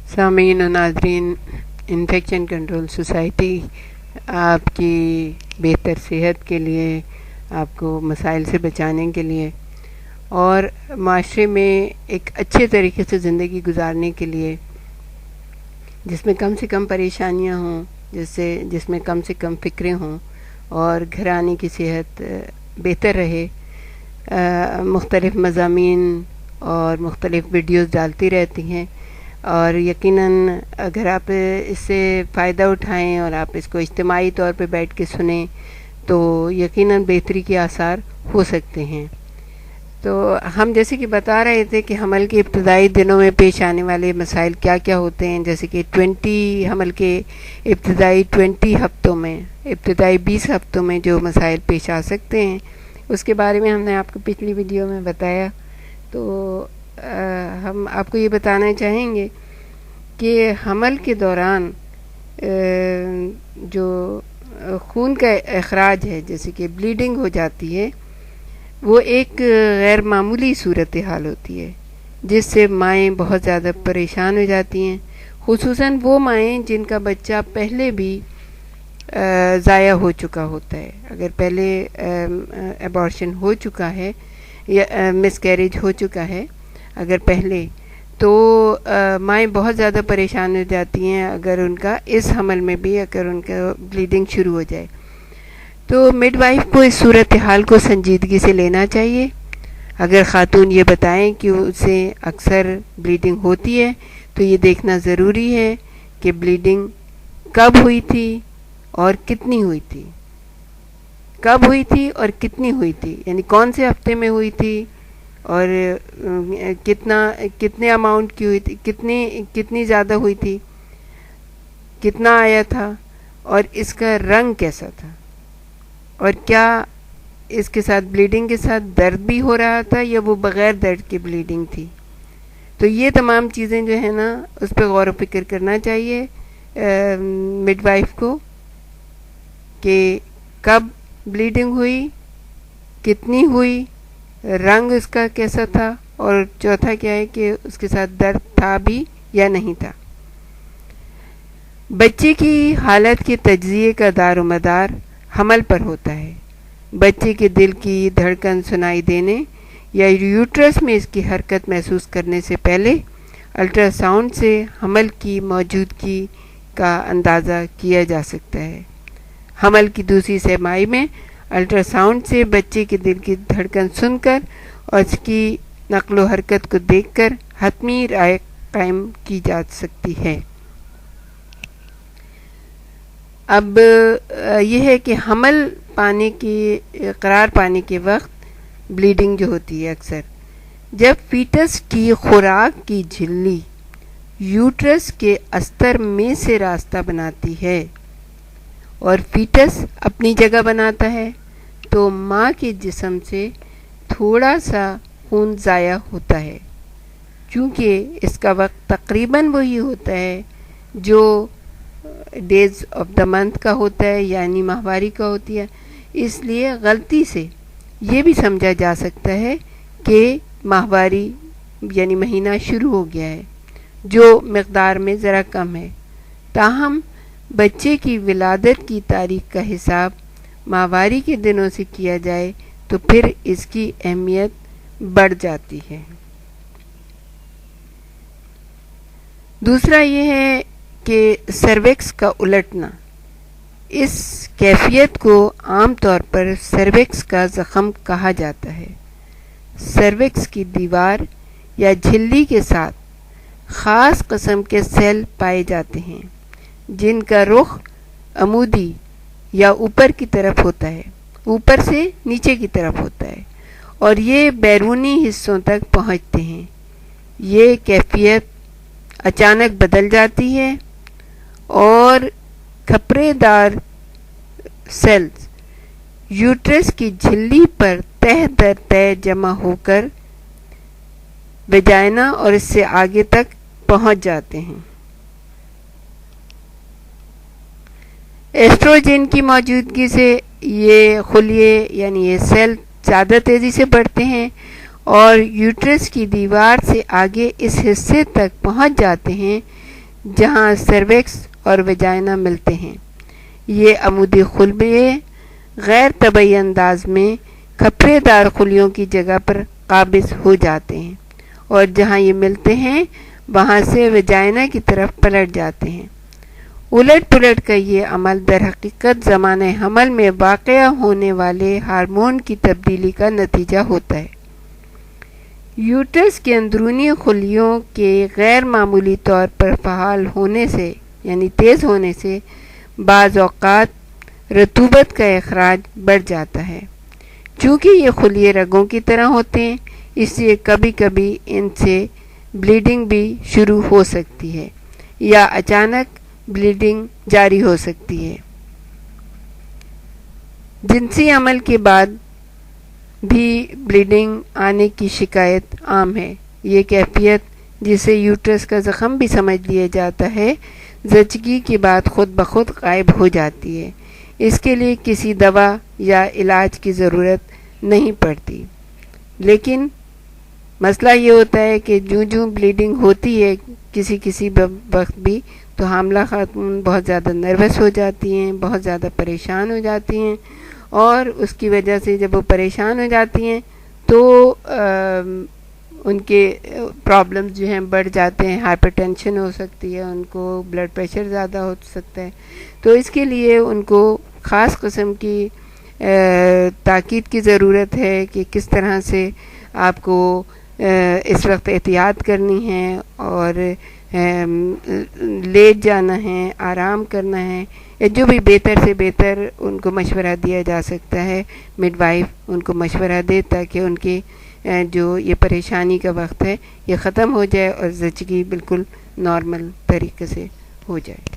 سامعین و ناظرین، انفیکشن کنٹرول سوسائٹی آپ کی بہتر صحت کے لیے، آپ کو مسائل سے بچانے کے لیے اور معاشرے میں ایک اچھے طریقے سے زندگی گزارنے کے لیے، جس میں کم سے کم پریشانیاں ہوں، جس میں کم سے کم فکریں ہوں اور گھرانے کی صحت بہتر رہے، مختلف مضامین اور مختلف ویڈیوز ڈالتی رہتی ہیں، اور یقیناً اگر آپ اس سے فائدہ اٹھائیں اور آپ اس کو اجتماعی طور پہ بیٹھ کے سنیں تو یقیناً بہتری کے آثار ہو سکتے ہیں۔ تو ہم جیسے کہ بتا رہے تھے کہ حمل کے ابتدائی دنوں میں پیش آنے والے مسائل کیا کیا ہوتے ہیں، جیسے کہ حمل کے ابتدائی 20 ہفتوں میں جو مسائل پیش آ سکتے ہیں، اس کے بارے میں ہم نے آپ کو پچھلی ویڈیو میں بتایا۔ تو ہم آپ کو یہ بتانا چاہیں گے کہ حمل کے دوران جو خون کا اخراج ہے، جیسے کہ بلیڈنگ ہو جاتی ہے، وہ ایک غیر معمولی صورتحال ہوتی ہے جس سے مائیں بہت زیادہ پریشان ہو جاتی ہیں، خصوصاً وہ مائیں جن کا بچہ پہلے بھی ضائع ہو چکا ہوتا ہے۔ اگر پہلے ایبارشن ہو چکا ہے یا مس کیریج ہو چکا ہے اگر پہلے، تو مائیں بہت زیادہ پریشان ہو جاتی ہیں اگر ان کا اس حمل میں بھی اگر ان کا بلیڈنگ شروع ہو جائے۔ تو مڈ وائف کو اس صورتحال کو سنجیدگی سے لینا چاہیے۔ اگر خاتون یہ بتائیں کہ اسے اکثر بلیڈنگ ہوتی ہے تو یہ دیکھنا ضروری ہے کہ بلیڈنگ کب ہوئی تھی اور کتنی ہوئی تھی، یعنی کون سے ہفتے میں ہوئی تھی اور کتنے اماؤنٹ کی ہوئی تھی، کتنی زیادہ ہوئی تھی، کتنا آیا تھا اور اس کا رنگ کیسا تھا، اور کیا اس کے ساتھ بلیڈنگ کے ساتھ درد بھی ہو رہا تھا یا وہ بغیر درد کی بلیڈنگ تھی۔ تو یہ تمام چیزیں جو ہے نا اس پہ غور و فکر کرنا چاہیے مڈ وائف کو کہ کب بلیڈنگ ہوئی، کتنی ہوئی، رنگ اس کا کیسا تھا، اور چوتھا کیا ہے کہ اس کے ساتھ درد تھا بھی یا نہیں تھا۔ بچے کی حالت کے تجزیے کا دار و مدار حمل پر ہوتا ہے۔ بچے کے دل کی دھڑکن سنائی دینے یا یوٹرس میں اس کی حرکت محسوس کرنے سے پہلے الٹرا ساؤنڈ سے حمل کی موجودگی کا اندازہ کیا جا سکتا ہے۔ حمل کی دوسری سہ-ماہی میں الٹرا ساؤنڈ سے بچے کے دل کی دھڑکن سن کر اور اس کی نقل و حرکت کو دیکھ کر حتمی رائے قائم کی جا سکتی ہے۔ اب یہ ہے کہ حمل قرار پانے کے وقت بلیڈنگ جو ہوتی ہے اکثر جب فیٹس کی خوراک کی جھلی یوٹرس کے استر میں سے راستہ بناتی ہے اور فیٹس اپنی جگہ بناتا ہے تو ماں کے جسم سے تھوڑا سا خون ضائع ہوتا ہے، چونکہ اس کا وقت تقریباً وہی ہوتا ہے جو ڈیز آف دا منتھ کا ہوتا ہے، یعنی ماہواری کا ہوتی ہے۔ اس لیے غلطی سے یہ بھی سمجھا جا سکتا ہے کہ ماہواری یعنی مہینہ شروع ہو گیا ہے، جو مقدار میں ذرا کم ہے۔ تاہم بچے کی ولادت کی تاریخ کا حساب ماہواری کے دنوں سے کیا جائے تو پھر اس کی اہمیت بڑھ جاتی ہے۔ دوسرا یہ ہے کہ سروکس کا الٹنا، اس کیفیت کو عام طور پر سروکس کا زخم کہا جاتا ہے۔ سروکس کی دیوار یا جھلی کے ساتھ خاص قسم کے سیل پائے جاتے ہیں جن کا رخ عمودی یا اوپر کی طرف ہوتا ہے، اوپر سے نیچے کی طرف ہوتا ہے، اور یہ بیرونی حصوں تک پہنچتے ہیں۔ یہ کیفیت اچانک بدل جاتی ہے اور کھپرے دار سیلز یوٹرس کی جھلی پر تہہ در تہہ جمع ہو کر ویجائنا اور اس سے آگے تک پہنچ جاتے ہیں۔ ایسٹروجن کی موجودگی سے یہ خلیے یعنی یہ سیل زیادہ تیزی سے بڑھتے ہیں اور یوٹرس کی دیوار سے آگے اس حصے تک پہنچ جاتے ہیں جہاں سروکس اور ویجائنا ملتے ہیں. یہ عمودی خلبے غیر طبعی انداز میں کھپرے دار خلیوں کی جگہ پر قابض ہو جاتے ہیں اور جہاں یہ ملتے ہیں وہاں سے ویجائنا کی طرف پلٹ جاتے ہیں. الٹ پلٹ کا یہ عمل در حقیقت زمانہ حمل میں واقع ہونے والے ہارمون کی تبدیلی کا نتیجہ ہوتا ہے. یوٹرس کے اندرونی خلیوں کے غیر معمولی طور پر فعال ہونے سے یعنی تیز ہونے سے بعض اوقات رطوبت کا اخراج بڑھ جاتا ہے. چونکہ یہ خلیے رگوں کی طرح ہوتے ہیں اس لیے کبھی کبھی ان سے بلیڈنگ بھی شروع ہو سکتی ہے یا اچانک بلیڈنگ جاری ہو سکتی ہے. جنسی عمل کے بعد بھی بلیڈنگ آنے کی شکایت عام ہے. یہ کیفیت جسے یوٹرس کا زخم بھی سمجھ لیا جاتا ہے زچگی کے بعد خود بخود غائب ہو جاتی ہے. اس کے لیے کسی دوا یا علاج کی ضرورت نہیں پڑتی. لیکن مسئلہ یہ ہوتا ہے کہ جو بلیڈنگ ہوتی ہے کسی وقت بھی تو حاملہ خاتون بہت زیادہ نروس ہو جاتی ہیں, بہت زیادہ پریشان ہو جاتی ہیں اور اس کی وجہ سے جب وہ پریشان ہو جاتی ہیں تو ان کے پرابلمز جو ہیں بڑھ جاتے ہیں. ہائپر ٹینشن ہو سکتی ہے, ان کو بلڈ پریشر زیادہ ہو سکتا ہے. تو اس کے لیے ان کو خاص قسم کی تاکید کی ضرورت ہے کہ کس طرح سے آپ کو اس وقت احتیاط کرنی ہے اور لیٹ جانا ہے, آرام کرنا ہے, جو بھی بہتر سے بہتر ان کو مشورہ دیا جا سکتا ہے. مڈ وائف ان کو مشورہ دے تاکہ ان کی جو یہ پریشانی کا وقت ہے یہ ختم ہو جائے اور زچگی بالکل نارمل طریقے سے ہو جائے.